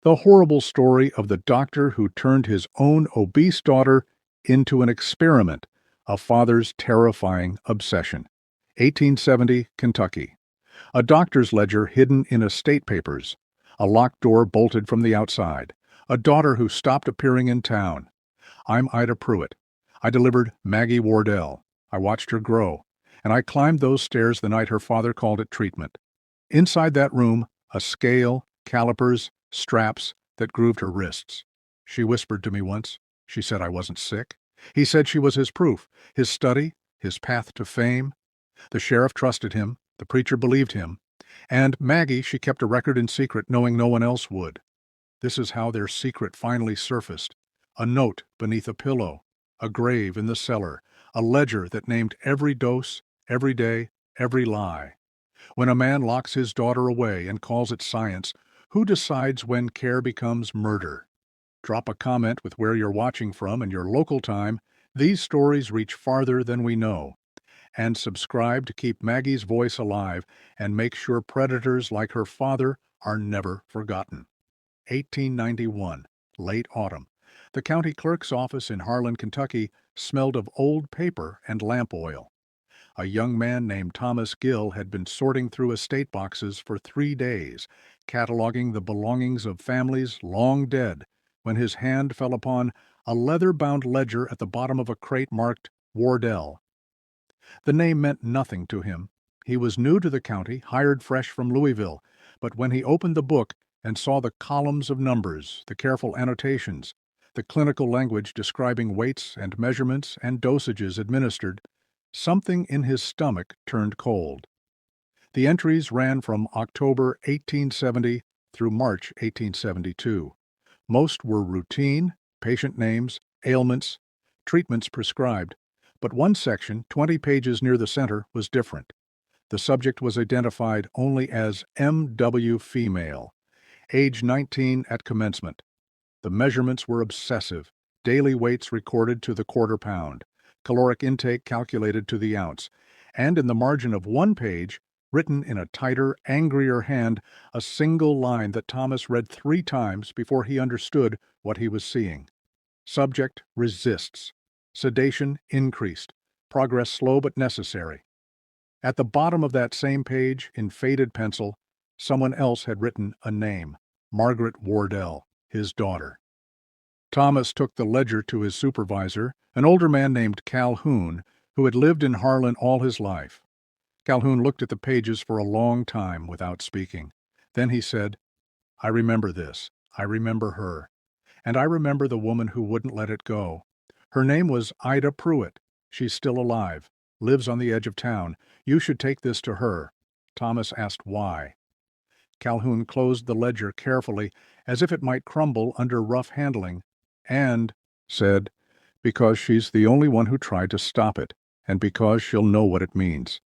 The horrible story of the doctor who turned his own obese daughter into an experiment, a father's terrifying obsession. 1870, Kentucky. A doctor's ledger hidden in estate papers. A locked door bolted from the outside. A daughter who stopped appearing in town. I'm Ida Pruitt. I delivered Maggie Wardell. I watched her grow, and I climbed those stairs the night her father called it treatment. Inside that room, a scale, calipers, straps that grooved her wrists. She whispered to me once. She said I wasn't sick. He said she was his proof, his study, his path to fame. The sheriff trusted him. The preacher believed him. And Maggie, she kept a record in secret, knowing no one else would. This is how their secret finally surfaced. A note beneath a pillow, a grave in the cellar, a ledger that named every dose, every day, every lie. When a man locks his daughter away and calls it science, who decides when care becomes murder? Drop a comment with where you're watching from and your local time. These stories reach farther than we know. And subscribe to keep Maggie's voice alive and make sure predators like her father are never forgotten. 1891, late autumn. The county clerk's office in Harlan, Kentucky, smelled of old paper and lamp oil. A young man named Thomas Gill had been sorting through estate boxes for 3 days, cataloging the belongings of families long dead, when his hand fell upon a leather-bound ledger at the bottom of a crate marked Wardell. The name meant nothing to him. He was new to the county, hired fresh from Louisville, but when he opened the book and saw the columns of numbers, the careful annotations, the clinical language describing weights and measurements and dosages administered, something in his stomach turned cold. The entries ran from October 1870 through March 1872. Most were routine, patient names, ailments, treatments prescribed, but one section, 20 pages near the center, was different. The subject was identified only as M.W. female, age 19 at commencement. The measurements were obsessive, daily weights recorded to the quarter pound, caloric intake calculated to the ounce, and in the margin of one page, written in a tighter, angrier hand, a single line that Thomas read 3 times before he understood what he was seeing. Subject resists. Sedation increased. Progress slow but necessary. At the bottom of that same page, in faded pencil, someone else had written a name, Margaret Wardell, his daughter. Thomas took the ledger to his supervisor, an older man named Calhoun, who had lived in Harlan all his life. Calhoun looked at the pages for a long time without speaking. Then he said, "I remember this. I remember her. And I remember the woman who wouldn't let it go. Her name was Ida Pruitt. She's still alive, lives on the edge of town. You should take this to her." Thomas asked why. Calhoun closed the ledger carefully, as if it might crumble under rough handling, and said, "Because she's the only one who tried to stop it, and because she'll know what it means."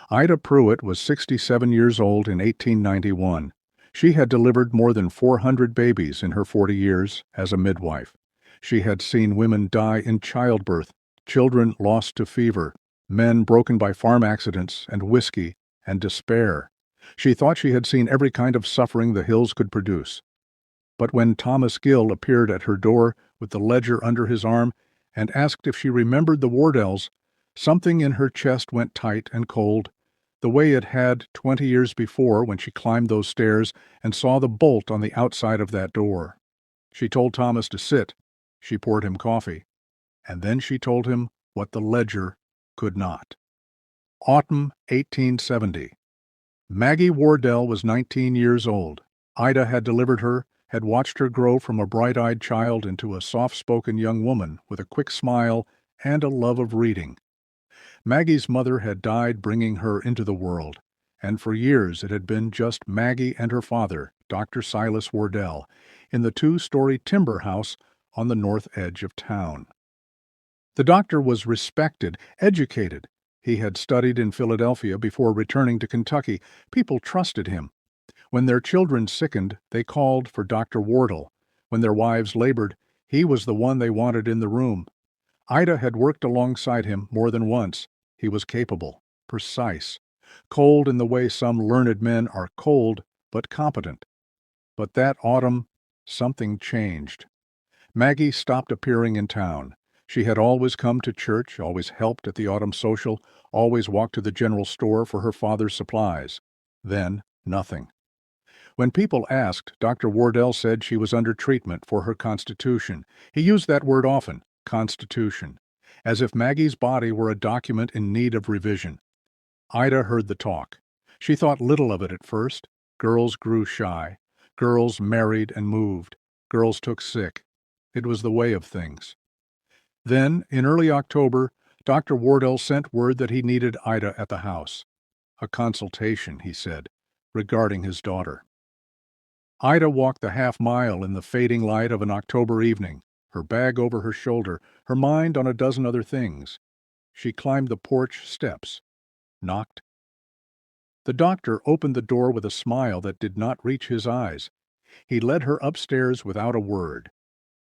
Ida Pruitt was 67 years old in 1891. She had delivered more than 400 babies in her 40 years as a midwife. She had seen women die in childbirth, children lost to fever, men broken by farm accidents and whiskey and despair. She thought she had seen every kind of suffering the hills could produce. But when Thomas Gill appeared at her door with the ledger under his arm and asked if she remembered the Wardells, something in her chest went tight and cold, the way it had 20 years before when she climbed those stairs and saw the bolt on the outside of that door. She told Thomas to sit. She poured him coffee. And then she told him what the ledger could not. Autumn 1870. Maggie Wardell was 19 years old. Ida had delivered her, had watched her grow from a bright-eyed child into a soft-spoken young woman with a quick smile and a love of reading. Maggie's mother had died bringing her into the world, and for years it had been just Maggie and her father, Dr. Silas Wardell, in the 2-story timber house on the north edge of town. The doctor was respected, educated. He had studied in Philadelphia before returning to Kentucky. People trusted him. When their children sickened, they called for Dr. Wardell. When their wives labored, he was the one they wanted in the room. Ida had worked alongside him more than once. He was capable, precise, cold in the way some learned men are cold but competent. But that autumn, Something changed. Maggie stopped appearing in town. She had always come to church, always helped at the autumn social, always walked to the general store for her father's supplies. Then, nothing. When people asked, Dr. Wardell said she was under treatment for her constitution. He used that word often, constitution, as if Maggie's body were a document in need of revision. Ida heard the talk. She thought little of it at first. Girls grew shy. Girls married and moved. Girls took sick. It was the way of things. Then, in early October, Dr. Wardell sent word that he needed Ida at the house. A consultation, he said, regarding his daughter. Ida walked the half-mile in the fading light of an October evening, her bag over her shoulder, her mind on a dozen other things. She climbed the porch steps, knocked. The doctor opened the door with a smile that did not reach his eyes. He led her upstairs without a word.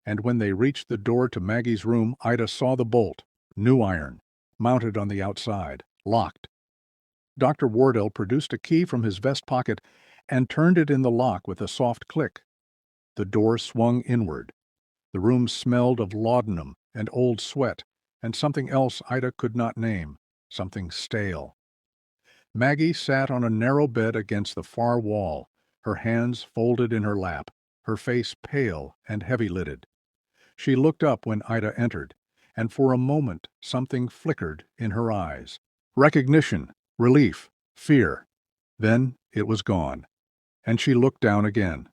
And when they reached the door to Maggie's room, Ida saw the bolt, new iron, mounted on the outside, locked. Dr. Wardell produced a key from his vest pocket and turned it in the lock with a soft click. The door swung inward. The room smelled of laudanum and old sweat, and something else Ida could not name, something stale. Maggie sat on a narrow bed against the far wall, her hands folded in her lap, her face pale and heavy-lidded. She looked up when Ida entered, and for a moment something flickered in her eyes. Recognition, relief, fear. Then it was gone, and she looked down again.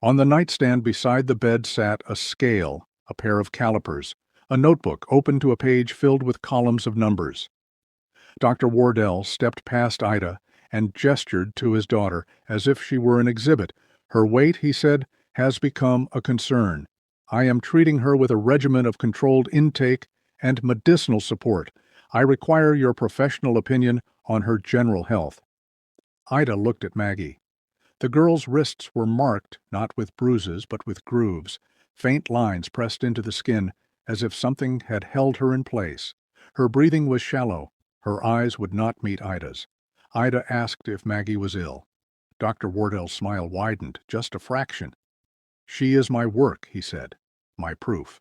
On the nightstand beside the bed sat a scale, a pair of calipers, a notebook open to a page filled with columns of numbers. Dr. Wardell stepped past Ida and gestured to his daughter as if she were an exhibit. Her weight, he said, has become a concern. I am treating her with a regimen of controlled intake and medicinal support. I require your professional opinion on her general health. Ida looked at Maggie. The girl's wrists were marked, not with bruises, but with grooves, faint lines pressed into the skin, as if something had held her in place. Her breathing was shallow. Her eyes would not meet Ida's. Ida asked if Maggie was ill. Dr. Wardell's smile widened, just a fraction. She is my work, he said, my proof.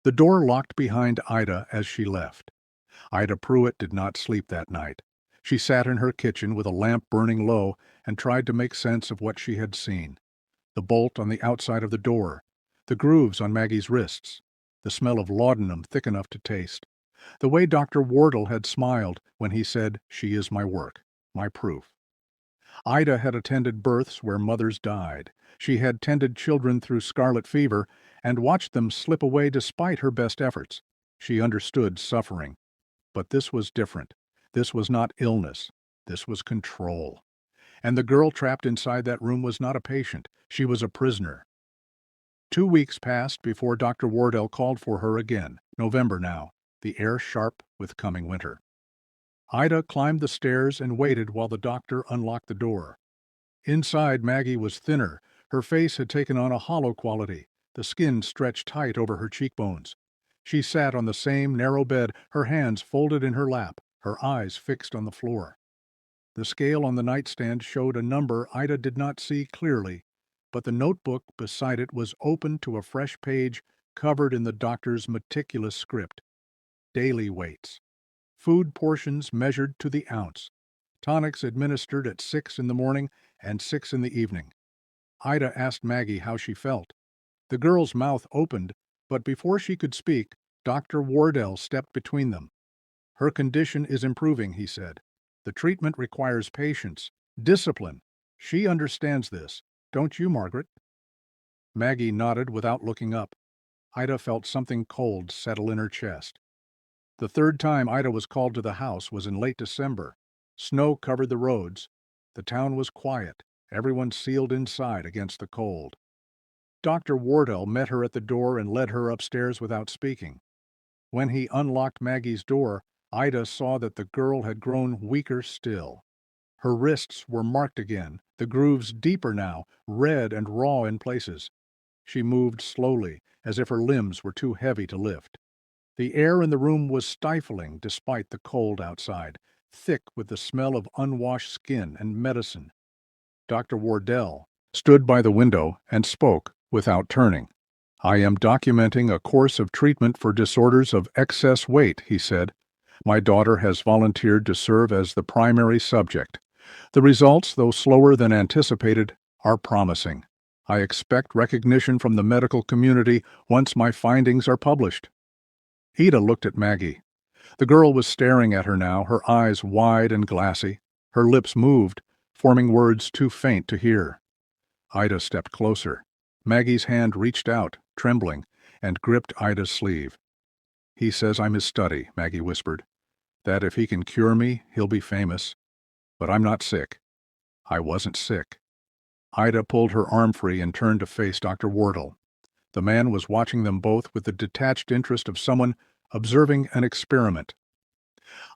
The door locked behind Ida as she left. Ida Pruitt did not sleep that night. She sat in her kitchen with a lamp burning low and tried to make sense of what she had seen. The bolt on the outside of the door, the grooves on Maggie's wrists, the smell of laudanum thick enough to taste, the way Dr. Wardell had smiled when he said, "She is my work, my proof." Ida had attended births where mothers died. She had tended children through scarlet fever and watched them slip away despite her best efforts. She understood suffering. But this was different. This was not illness. This was control. And the girl trapped inside that room was not a patient. She was a prisoner. 2 weeks passed before Dr. Wardell called for her again. November now, the air sharp with coming winter. Ida climbed the stairs and waited while the doctor unlocked the door. Inside, Maggie was thinner. Her face had taken on a hollow quality. The skin stretched tight over her cheekbones. She sat on the same narrow bed, her hands folded in her lap, her eyes fixed on the floor. The scale on the nightstand showed a number Ida did not see clearly, but the notebook beside it was open to a fresh page covered in the doctor's meticulous script. Daily weights. Food portions measured to the ounce. Tonics administered at 6 in the morning and 6 in the evening. Ida asked Maggie how she felt. The girl's mouth opened, but before she could speak, Dr. Wardell stepped between them. Her condition is improving, he said. The treatment requires patience, discipline. She understands this. Don't you, Margaret? Maggie nodded without looking up. Ida felt something cold settle in her chest. The third time Ida was called to the house was in late December. Snow covered the roads. The town was quiet, everyone sealed inside against the cold. Dr. Wardell met her at the door and led her upstairs without speaking. When he unlocked Maggie's door, Ida saw that the girl had grown weaker still. Her wrists were marked again, the grooves deeper now, red and raw in places. She moved slowly, as if her limbs were too heavy to lift. The air in the room was stifling despite the cold outside, thick with the smell of unwashed skin and medicine. Dr. Wardell, stood by the window, and spoke without turning. "I am documenting a course of treatment for disorders of excess weight," he said. "My daughter has volunteered to serve as the primary subject. The results, though slower than anticipated, are promising. I expect recognition from the medical community once my findings are published." Ida looked at Maggie. The girl was staring at her now, her eyes wide and glassy. Her lips moved, forming words too faint to hear. Ida stepped closer. Maggie's hand reached out, trembling, and gripped Ida's sleeve. "He says I'm his study," Maggie whispered. "That if he can cure me, he'll be famous. But I'm not sick. I wasn't sick." Ida pulled her arm free and turned to face Dr. Wardle. The man was watching them both with the detached interest of someone observing an experiment.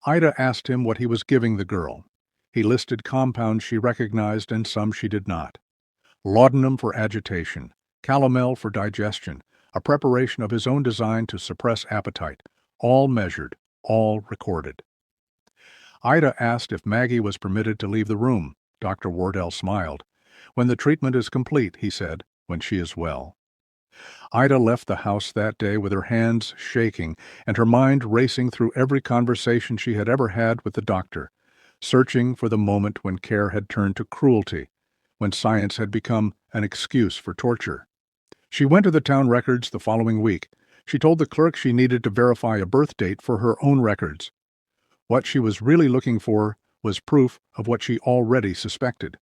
Ida asked him what he was giving the girl. He listed compounds she recognized and some she did not. Laudanum for agitation, calomel for digestion, a preparation of his own design to suppress appetite, all measured, all recorded. Ida asked if Maggie was permitted to leave the room. Dr. Wardle smiled. "When the treatment is complete," he said, "when she is well." Ida left the house that day with her hands shaking and her mind racing through every conversation she had ever had with the doctor, searching for the moment when care had turned to cruelty, when science had become an excuse for torture. She went to the town records the following week. She told the clerk she needed to verify a birth date for her own records. What she was really looking for was proof of what she already suspected.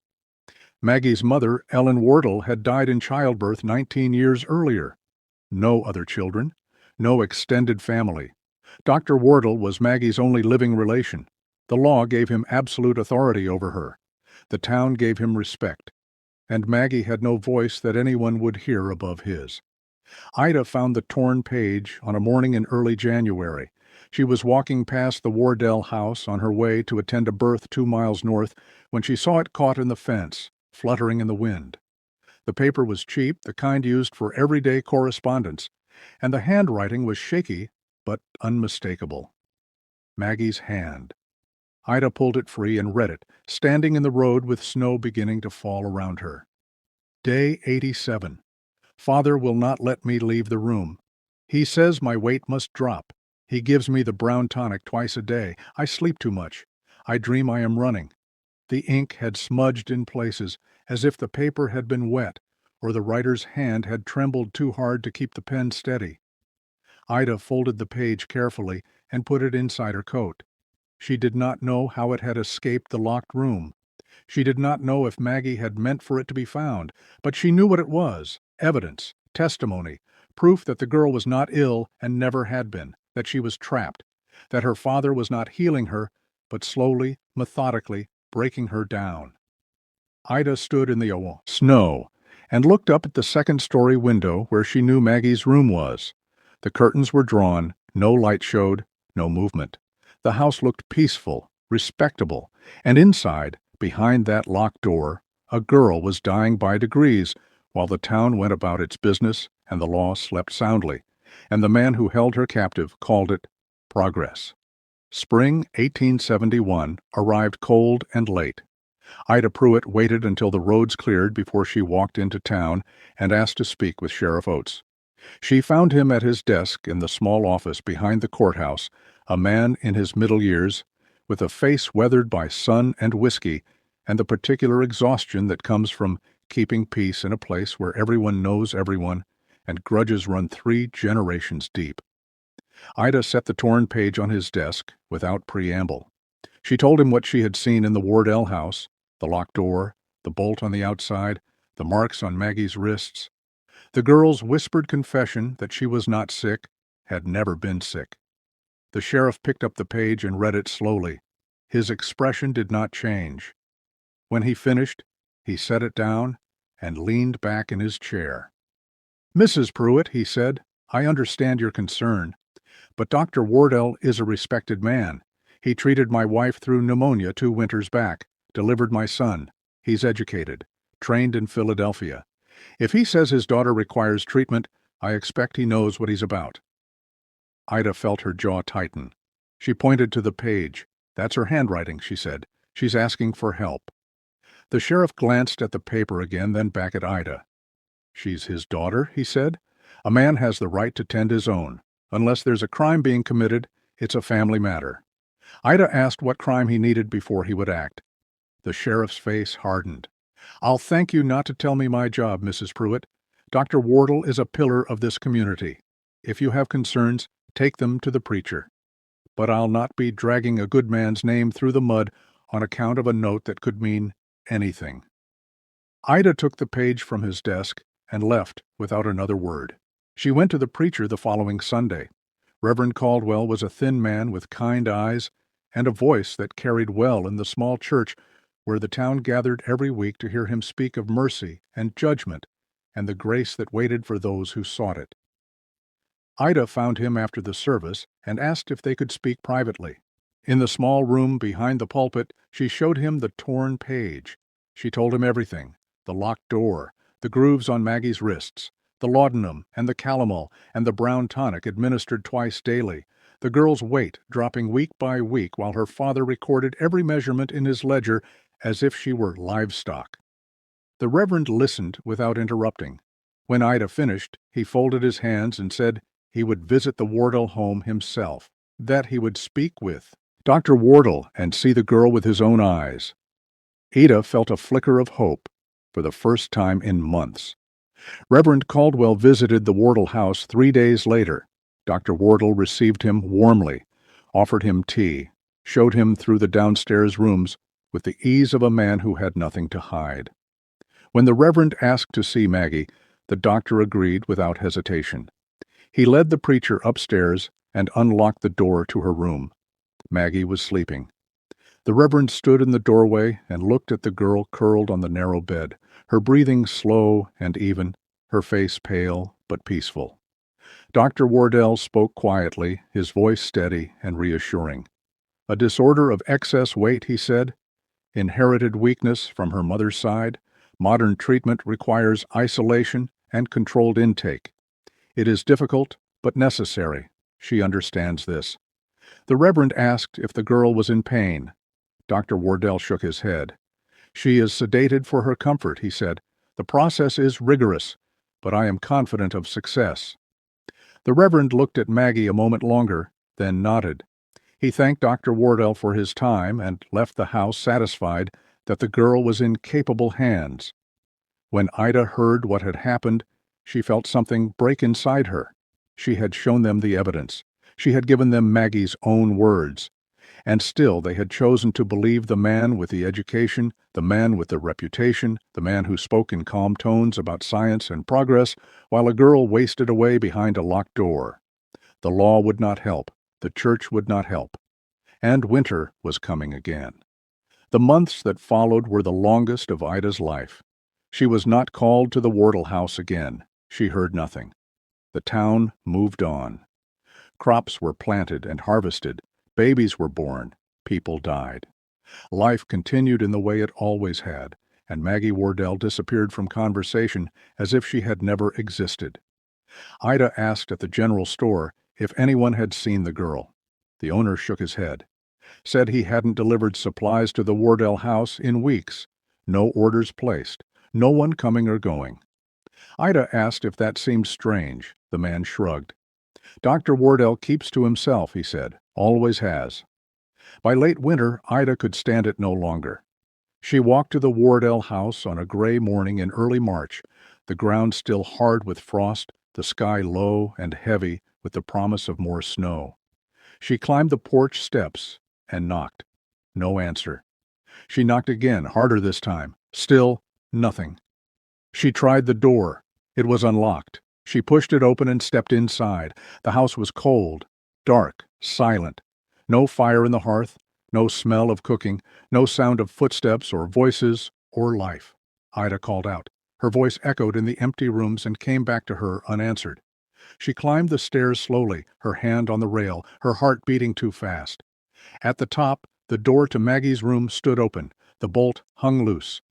Maggie's mother, Ellen Wardle, had died in childbirth 19 years earlier. No other children, no extended family. Dr. Wardle was Maggie's only living relation. The law gave him absolute authority over her. The town gave him respect. And Maggie had no voice that anyone would hear above his. Ida found the torn page on a morning in early January. She was walking past the Wardle house on her way to attend a birth 2 miles north when she saw it caught in the fence, fluttering in the wind. The paper was cheap, the kind used for everyday correspondence, and the handwriting was shaky but unmistakable. Maggie's hand. Ida pulled it free and read it, standing in the road with snow beginning to fall around her. Day 87. Father will not let me leave the room. He says my weight must drop. He gives me the brown tonic twice a day. I sleep too much. I dream I am running. The ink had smudged in places, as if the paper had been wet, or the writer's hand had trembled too hard to keep the pen steady. Ida folded the page carefully and put it inside her coat. She did not know how it had escaped the locked room. She did not know if Maggie had meant for it to be found, but she knew what it was: evidence, testimony, proof that the girl was not ill and never had been, that she was trapped, that her father was not healing her, but slowly, methodically, breaking her down. Ida stood in the snow and looked up at the second-story window where she knew Maggie's room was. The curtains were drawn, no light showed, no movement. The house looked peaceful, respectable, and inside, behind that locked door, a girl was dying by degrees, while the town went about its business and the law slept soundly, and the man who held her captive called it progress. Spring 1871 arrived cold and late. Ida Pruitt waited until the roads cleared before she walked into town and asked to speak with Sheriff Oates. She found him at his desk in the small office behind the courthouse, a man in his middle years, with a face weathered by sun and whiskey and the particular exhaustion that comes from keeping peace in a place where everyone knows everyone and grudges run 3 generations deep. Ida set the torn page on his desk without preamble. She told him what she had seen in the Wardle house: the locked door, the bolt on the outside, the marks on Maggie's wrists. The girl's whispered confession that she was not sick had never been sick. The sheriff picked up the page and read it slowly. His expression did not change. When he finished, he set it down and leaned back in his chair. "Mrs. Pruitt," he said, "I understand your concern, but Dr. Wardle is a respected man. He treated my wife through pneumonia 2 winters back, delivered my son. He's educated, trained in Philadelphia. If he says his daughter requires treatment, I expect he knows what he's about." Ida felt her jaw tighten. She pointed to the page. "That's her handwriting," she said. "She's asking for help." The sheriff glanced at the paper again, then back at Ida. "She's his daughter," he said. "A man has the right to tend his own. Unless there's a crime being committed, it's a family matter." Ida asked what crime he needed before he would act. The sheriff's face hardened. "I'll thank you not to tell me my job, Mrs. Pruitt. Dr. Wardle is a pillar of this community. If you have concerns, take them to the preacher. But I'll not be dragging a good man's name through the mud on account of a note that could mean anything." Ida took the page from his desk and left without another word. She went to the preacher the following Sunday. Reverend Caldwell was a thin man with kind eyes and a voice that carried well in the small church where the town gathered every week to hear him speak of mercy and judgment and the grace that waited for those who sought it. Ida found him after the service and asked if they could speak privately. In the small room behind the pulpit, she showed him the torn page. She told him everything: the locked door, the grooves on Maggie's wrists, the laudanum and the calomel and the brown tonic administered twice daily, the girl's weight dropping week by week while her father recorded every measurement in his ledger as if she were livestock. The Reverend listened without interrupting. When Ida finished, he folded his hands and said he would visit the Wardle home himself, that he would speak with Dr. Wardle and see the girl with his own eyes. Ida felt a flicker of hope for the first time in months. Reverend Caldwell visited the Wardle house 3 days later. Dr. Wardle received him warmly, offered him tea, showed him through the downstairs rooms with the ease of a man who had nothing to hide. When the Reverend asked to see Maggie, the doctor agreed without hesitation. He led the preacher upstairs and unlocked the door to her room. Maggie was sleeping. The Reverend stood in the doorway and looked at the girl curled on the narrow bed, her breathing slow and even, her face pale but peaceful. Dr. Wardle spoke quietly, his voice steady and reassuring. "A disorder of excess weight," he said. "Inherited weakness from her mother's side. Modern treatment requires isolation and controlled intake. It is difficult, but necessary. She understands this." The Reverend asked if the girl was in pain. Dr. Wardle shook his head. "She is sedated for her comfort," he said. "The process is rigorous, but I am confident of success." The Reverend looked at Maggie a moment longer, then nodded. He thanked Dr. Wardle for his time and left the house satisfied that the girl was in capable hands. When Ida heard what had happened, she felt something break inside her. She had shown them the evidence. She had given them Maggie's own words. And still they had chosen to believe the man with the education, the man with the reputation, the man who spoke in calm tones about science and progress, while a girl wasted away behind a locked door. The law would not help. The church would not help. And winter was coming again. The months that followed were the longest of Ida's life. She was not called to the Wardle house again. She heard nothing. The town moved on. Crops were planted and harvested. Babies were born. People died. Life continued in the way it always had, and Maggie Wardle disappeared from conversation as if she had never existed. Ida asked at the general store if anyone had seen the girl. The owner shook his head, said he hadn't delivered supplies to the Wardle house in weeks. No orders placed. No one coming or going. Ida asked if that seemed strange. The man shrugged. "Dr. Wardle keeps to himself," he said. "Always has." By late winter, Ida could stand it no longer. She walked to the Wardle house on a gray morning in early March, the ground still hard with frost, the sky low and heavy with the promise of more snow. She climbed the porch steps and knocked. No answer. She knocked again, harder this time. Still nothing. She tried the door. It was unlocked. She pushed it open and stepped inside. The house was cold, dark, silent. No fire in the hearth, no smell of cooking, no sound of footsteps or voices or life. Ida called out. Her voice echoed in the empty rooms and came back to her unanswered. She climbed the stairs slowly, her hand on the rail, her heart beating too fast. At the top, the door to Maggie's room stood open. The bolt hung loose.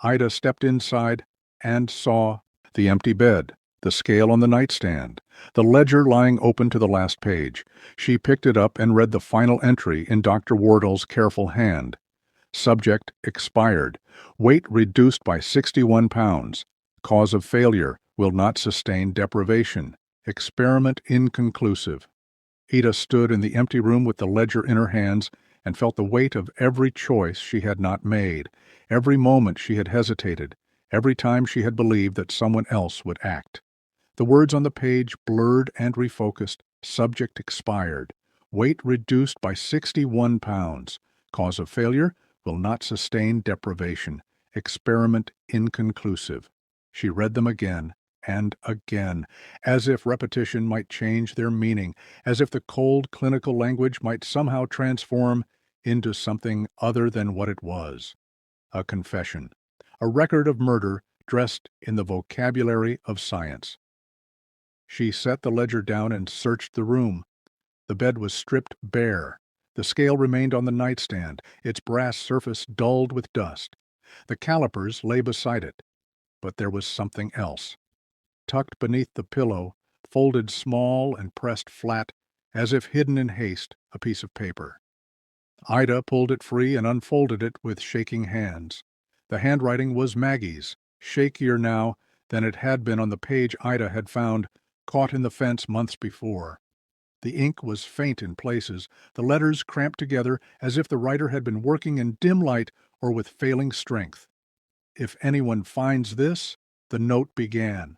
Ida stepped inside and saw the empty bed, the scale on the nightstand, the ledger lying open to the last page. She picked it up and read the final entry in Dr. Wardle's careful hand. Subject expired. Weight reduced by 61 pounds. Cause of failure will not sustain deprivation. Experiment inconclusive. Ida stood in the empty room with the ledger in her hands and felt the weight of every choice she had not made, every moment she had hesitated, every time she had believed that someone else would act. The words on the page blurred and refocused. Subject expired. Weight reduced by 61 pounds. Cause of failure will not sustain deprivation. Experiment inconclusive. She read them again and again, as if repetition might change their meaning, as if the cold clinical language might somehow transform into something other than what it was. A confession. A record of murder dressed in the vocabulary of science. She set the ledger down and searched the room. The bed was stripped bare. The scale remained on the nightstand, its brass surface dulled with dust. The calipers lay beside it. But there was something else. Tucked beneath the pillow, folded small and pressed flat, as if hidden in haste, a piece of paper. Ida pulled it free and unfolded it with shaking hands. The handwriting was Maggie's, shakier now than it had been on the page Ida had found, caught in the fence months before. The ink was faint in places, the letters cramped together as if the writer had been working in dim light or with failing strength. If anyone finds this, the note began.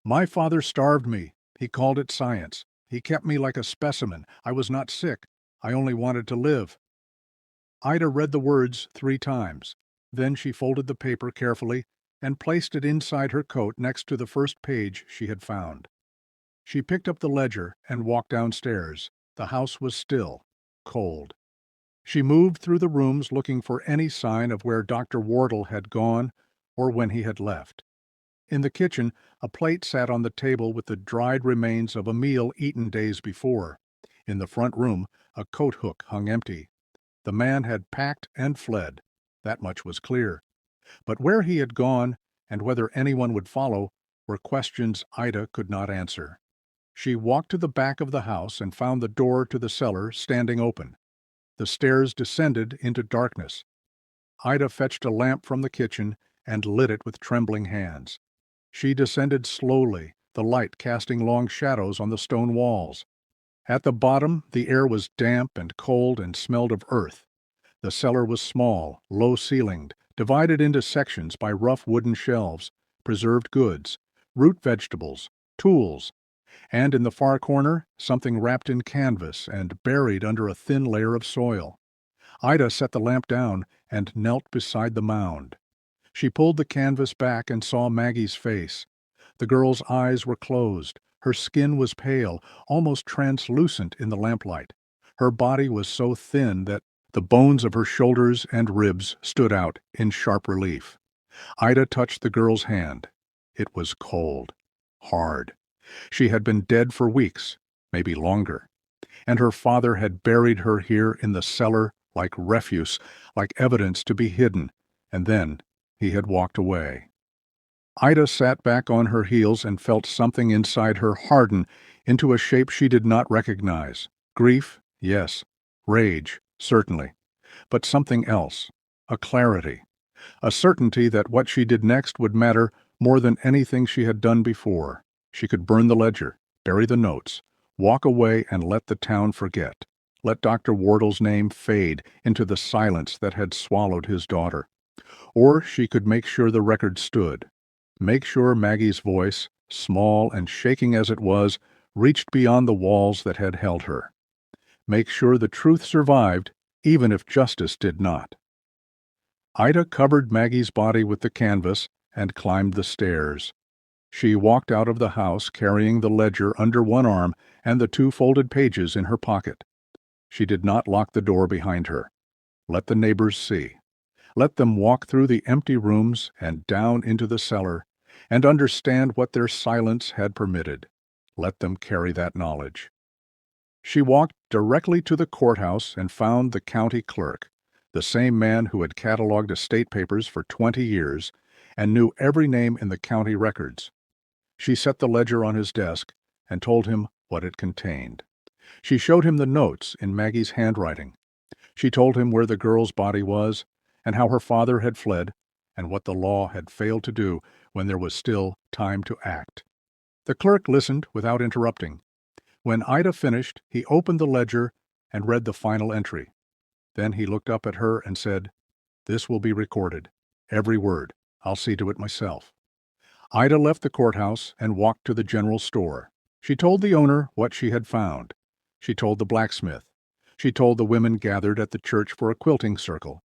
My father starved me. He called it science. He kept me like a specimen. I was not sick. I only wanted to live. Ida read the words 3 times. Then she folded the paper carefully and placed it inside her coat next to the first page she had found. She picked up the ledger and walked downstairs. The house was still, cold. She moved through the rooms looking for any sign of where Dr. Wardle had gone or when he had left. In the kitchen, a plate sat on the table with the dried remains of a meal eaten days before. In the front room, a coat hook hung empty. The man had packed and fled. That much was clear. But where he had gone, and whether anyone would follow, were questions Ida could not answer. She walked to the back of the house and found the door to the cellar standing open. The stairs descended into darkness. Ida fetched a lamp from the kitchen and lit it with trembling hands. She descended slowly, the light casting long shadows on the stone walls. At the bottom, the air was damp and cold and smelled of earth. The cellar was small, low-ceilinged, divided into sections by rough wooden shelves, preserved goods, root vegetables, tools, and in the far corner, something wrapped in canvas and buried under a thin layer of soil. Ida set the lamp down and knelt beside the mound. She pulled the canvas back and saw Maggie's face. The girl's eyes were closed. Her skin was pale, almost translucent in the lamplight. Her body was so thin that the bones of her shoulders and ribs stood out in sharp relief. Ida touched the girl's hand. It was cold, hard. She had been dead for weeks, maybe longer, and her father had buried her here in the cellar like refuse, like evidence to be hidden, and then he had walked away. Ida sat back on her heels and felt something inside her harden into a shape she did not recognize. Grief, yes. Rage, certainly. But something else. A clarity. A certainty that what she did next would matter more than anything she had done before. She could burn the ledger, bury the notes, walk away and let the town forget. Let Dr. Wardle's name fade into the silence that had swallowed his daughter. Or she could make sure the record stood. Make sure Maggie's voice, small and shaking as it was, reached beyond the walls that had held her. Make sure the truth survived, even if justice did not. Ida covered Maggie's body with the canvas and climbed the stairs. She walked out of the house carrying the ledger under one arm and the 2 folded pages in her pocket. She did not lock the door behind her. Let the neighbors see. Let them walk through the empty rooms and down into the cellar and understand what their silence had permitted. Let them carry that knowledge. She walked directly to the courthouse and found the county clerk, the same man who had cataloged estate papers for 20 years and knew every name in the county records. She set the ledger on his desk and told him what it contained. She showed him the notes in Maggie's handwriting. She told him where the girl's body was, and how her father had fled, and what the law had failed to do when there was still time to act. The clerk listened without interrupting. When Ida finished, he opened the ledger and read the final entry. Then he looked up at her and said, "This will be recorded. Every word. I'll see to it myself." Ida left the courthouse and walked to the general store. She told the owner what she had found. She told the blacksmith. She told the women gathered at the church for a quilting circle.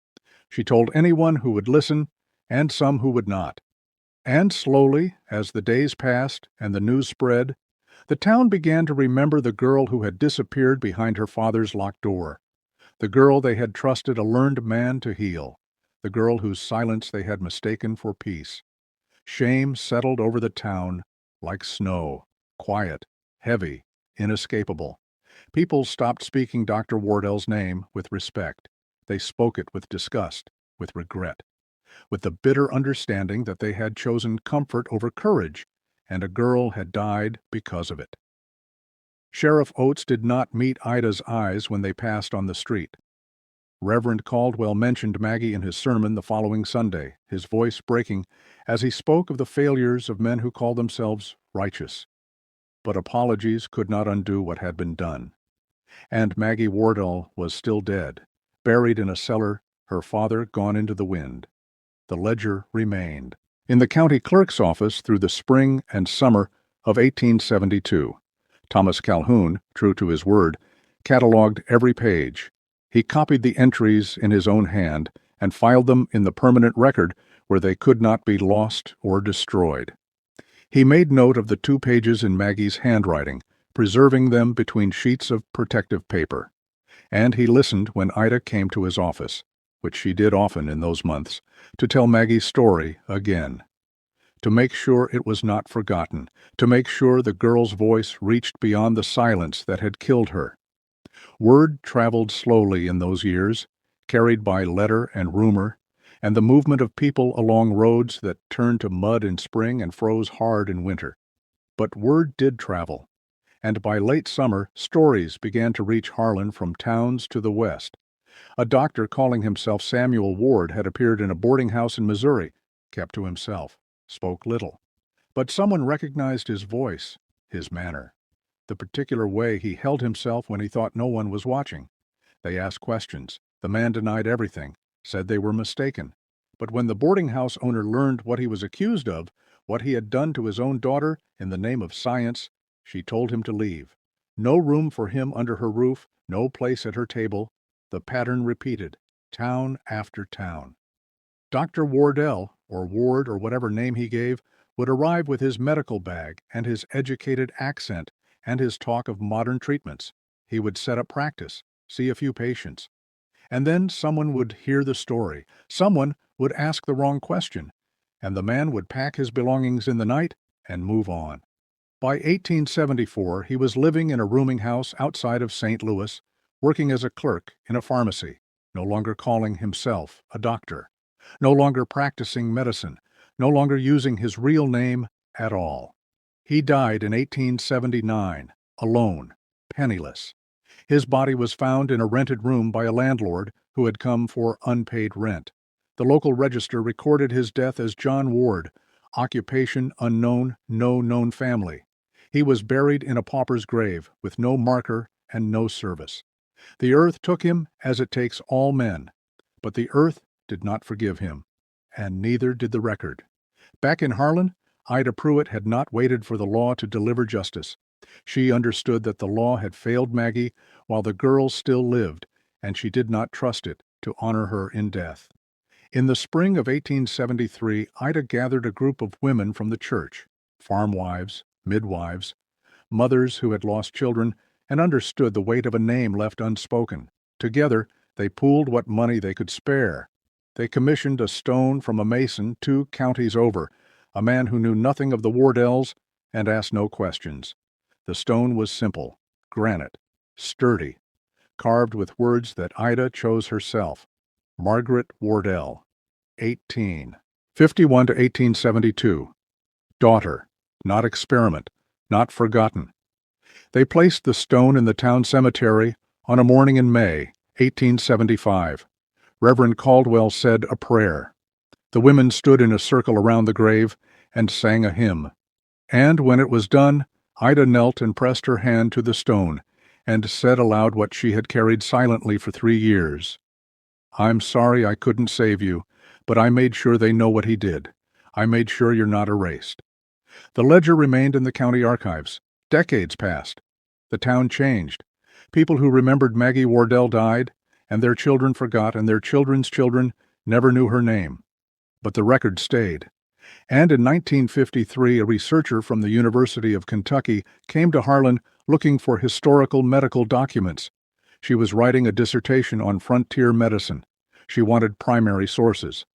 She told anyone who would listen and some who would not. And slowly, as the days passed and the news spread, the town began to remember the girl who had disappeared behind her father's locked door, the girl they had trusted a learned man to heal, the girl whose silence they had mistaken for peace. Shame settled over the town like snow, quiet, heavy, inescapable. People stopped speaking Dr. Wardell's name with respect. They spoke it with disgust, with regret, with the bitter understanding that they had chosen comfort over courage, and a girl had died because of it. Sheriff Oates did not meet Ida's eyes when they passed on the street. Reverend Caldwell mentioned Maggie in his sermon the following Sunday, his voice breaking as he spoke of the failures of men who call themselves righteous. But apologies could not undo what had been done. And Maggie Wardell was still dead, buried in a cellar, her father gone into the wind. The ledger remained in the county clerk's office through the spring and summer of 1872. Thomas Calhoun, true to his word, catalogued every page. He copied the entries in his own hand and filed them in the permanent record where they could not be lost or destroyed. He made note of the 2 pages in Maggie's handwriting, preserving them between sheets of protective paper. And he listened when Ida came to his office, which she did often in those months, to tell Maggie's story again. To make sure it was not forgotten, to make sure the girl's voice reached beyond the silence that had killed her. Word traveled slowly in those years, carried by letter and rumor, and the movement of people along roads that turned to mud in spring and froze hard in winter. But word did travel, and by late summer stories began to reach Harlan from towns to the west. A doctor calling himself Samuel Ward had appeared in a boarding house in Missouri, kept to himself, spoke little. But someone recognized his voice, his manner, the particular way he held himself when he thought no one was watching. They asked questions. The man denied everything, said they were mistaken. But when the boarding house owner learned what he was accused of, what he had done to his own daughter in the name of science, she told him to leave. No room for him under her roof, no place at her table. The pattern repeated, town after town. Dr. Wardell, or Ward or whatever name he gave, would arrive with his medical bag and his educated accent and his talk of modern treatments. He would set up practice, see a few patients. And then someone would hear the story. Someone would ask the wrong question, and the man would pack his belongings in the night and move on. By 1874, he was living in a rooming house outside of St. Louis, working as a clerk in a pharmacy, no longer calling himself a doctor, no longer practicing medicine, no longer using his real name at all. He died in 1879, alone, penniless. His body was found in a rented room by a landlord who had come for unpaid rent. The local register recorded his death as John Ward, occupation unknown, no known family. He was buried in a pauper's grave with no marker and no service. The earth took him as it takes all men, but the earth did not forgive him, and neither did the record. Back in Harlan, Ida Pruitt had not waited for the law to deliver justice. She understood that the law had failed Maggie while the girl still lived, and she did not trust it to honor her in death. In the spring of 1873, Ida gathered a group of women from the church, farm wives, midwives, mothers who had lost children and understood the weight of a name left unspoken. Together, they pooled what money they could spare. They commissioned a stone from a mason 2 counties over, a man who knew nothing of the Wardells and asked no questions. The stone was simple, granite, sturdy, carved with words that Ida chose herself. Margaret Wardell, 18, 51 to 1872. Daughter, not experiment, not forgotten. They placed the stone in the town cemetery on a morning in May, 1875. Reverend Caldwell said a prayer. The women stood in a circle around the grave and sang a hymn. And when it was done, Ida knelt and pressed her hand to the stone and said aloud what she had carried silently for 3 years. "I'm sorry I couldn't save you, but I made sure they know what he did. I made sure you're not erased." The ledger remained in the county archives. Decades passed. The town changed. People who remembered Maggie Wardell died, and their children forgot, and their children's children never knew her name. But the record stayed. And in 1953, a researcher from the University of Kentucky came to Harlan looking for historical medical documents. She was writing a dissertation on frontier medicine. She wanted primary sources.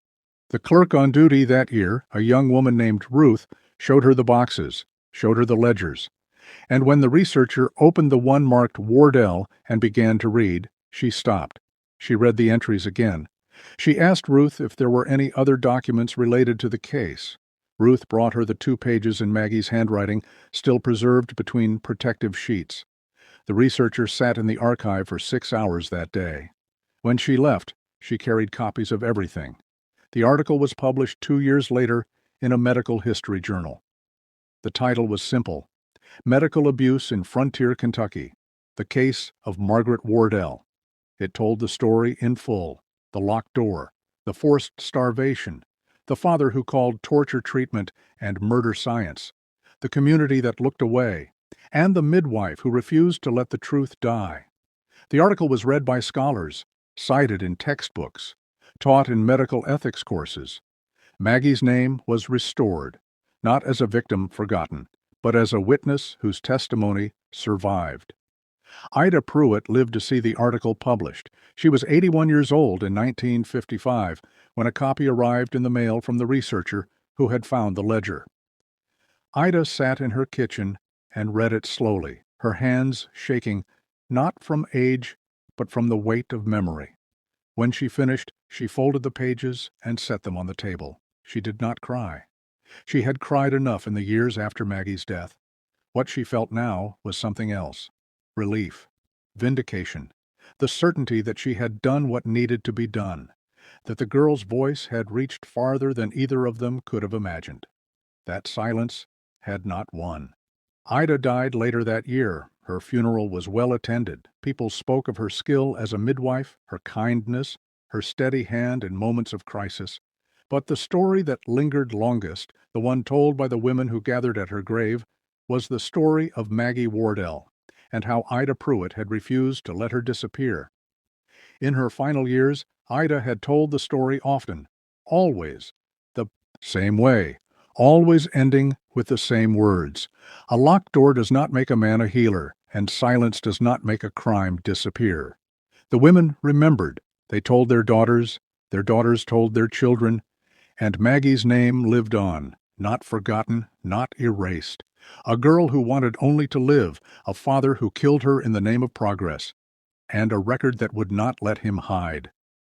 The clerk on duty that year, a young woman named Ruth, showed her the boxes, showed her the ledgers. And when the researcher opened the one marked Wardell and began to read, she stopped. She read the entries again. She asked Ruth if there were any other documents related to the case. Ruth brought her the 2 pages in Maggie's handwriting, still preserved between protective sheets. The researcher sat in the archive for 6 hours that day. When she left, she carried copies of everything. The article was published 2 years later in a medical history journal. The title was simple: Medical Abuse in Frontier Kentucky, the Case of Margaret Wardell. It told the story in full: the locked door, the forced starvation, the father who called torture treatment and murder science, the community that looked away, and the midwife who refused to let the truth die. The article was read by scholars, cited in textbooks, taught in medical ethics courses. Maggie's name was restored, not as a victim forgotten, but as a witness whose testimony survived. Ida Pruitt lived to see the article published. She was 81 years old in 1955 when a copy arrived in the mail from the researcher who had found the ledger. Ida sat in her kitchen and read it slowly, her hands shaking, not from age, but from the weight of memory. When she finished, she folded the pages and set them on the table. She did not cry. She had cried enough in the years after Maggie's death. What she felt now was something else: relief, vindication, the certainty that she had done what needed to be done, that the girl's voice had reached farther than either of them could have imagined. That silence had not won. Ida died later that year. Her funeral was well attended. People spoke of her skill as a midwife, her kindness, her steady hand in moments of crisis. But the story that lingered longest, the one told by the women who gathered at her grave, was the story of Maggie Wardell, and how Ida Pruitt had refused to let her disappear. In her final years, Ida had told the story often, always the same way, always ending with the same words: "A locked door does not make a man a healer, and silence does not make a crime disappear." The women remembered. They told their daughters told their children, and Maggie's name lived on, not forgotten, not erased. A girl who wanted only to live, a father who killed her in the name of progress, and a record that would not let him hide.